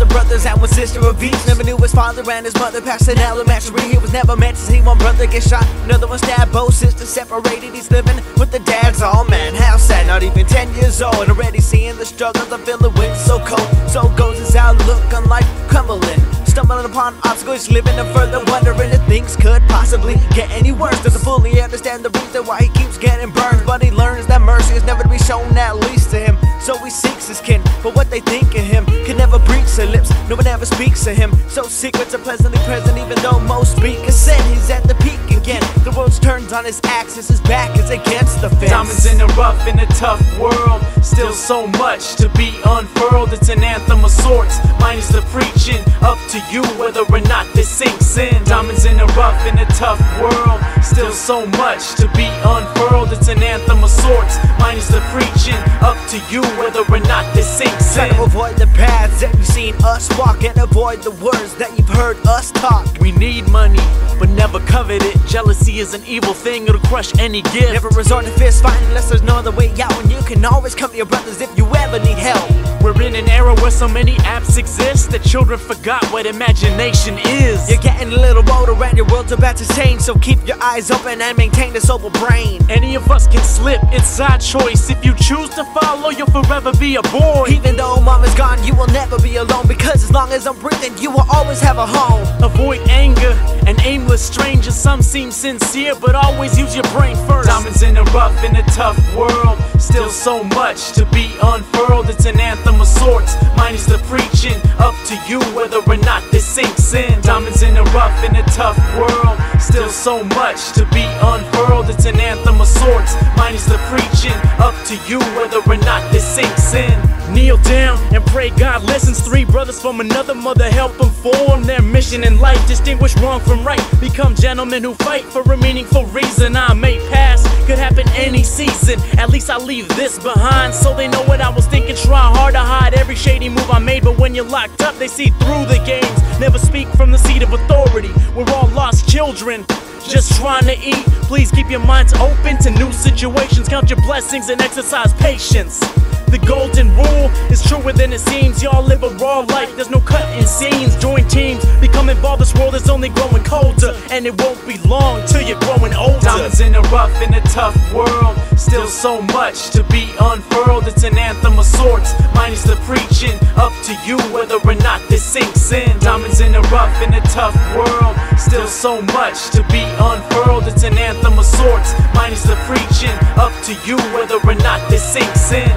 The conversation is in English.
other brothers and one sister of each. Never knew his father and his mother passed in elementary. He was never meant to see one brother get shot, another one stabbed, both sisters separated. He's living with the dads. Oh man, how sad, not even 10 years old, and already seeing the struggles of feeling wind so cold. So goes his outlook on life crumbling, stumbling upon obstacles, living and further wondering if things could possibly get any worse. Doesn't fully understand the reason why he keeps getting burned, but he learns that mercy is never to be shown, at least to him. So he seeks his kin, but what they think of him can never breach their lips. No one ever speaks to him, so secrets are pleasantly present, even though most speak consent. He's at the peak again, the world's turned on his axis, his back is against the fence. Diamonds in the rough in a tough world, still so much to be unfurled. It's an anthem of sorts, mine is the preaching, up to you whether or not this sinks in. Diamonds in the rough in a tough world, still so much to be unfurled. It's an anthem of sorts, mine is the preaching, up to you whether or not this sinks in. Try to avoid the paths that you've seen us walk, and avoid the words that you've heard us talk. We need money, but never covet it. Jealousy is an evil thing, it'll crush any gift. Never resort to fist fighting unless there's no other way out, and you can always come to your brothers if you ever need help. We're in an era where so many apps exist that children forgot what imagination is. You're getting a little older and your world's about to change, so keep your eyes open and maintain a sober brain. Any of us can slip, it's our choice. If you choose to follow, you'll forever be a boy. Even though mama's gone, you will never be alone, because as long as I'm breathing, you will always have a home. Avoid anger and aimless strangers. Some seem sincere, but always use your brain first. Diamonds in the rough in a tough world, still so much to be unfurled. It's an anthem of sorts, mine is the preaching, up to you whether or not this sinks in. Diamonds in the rough in a tough world, still so much to be unfurled. It's an anthem of sorts, mine is the preaching, up to you whether or not this sinks in. Kneel down and pray God listens. Three brothers from another mother help them form their mission in life. Distinguish wrong from right, become gentlemen who fight for a meaningful reason. I may pass, could happen any season. At least I leave this behind, so they know what I was thinking. Try hard to hide every shady move I made, but when you're locked up, they see through the games. Never speak from the seat of authority. We're all lost children, just trying to eat. Please keep your minds open to new situations. Count your blessings and exercise patience. The golden rule is truer than it seems. Y'all live a raw life, there's no cutting scenes. Join teams, become involved. This world is only growing colder, and it won't be long till you're growing older. Diamonds in the rough in a tough world, still so much to be unfurled. It's an anthem of sorts, mine is the preaching, up to you whether or not this sinks in. Diamonds in the rough in a tough world, still so much to be unfurled. It's an anthem of sorts, mine is the preaching, up to you whether or not this sinks in.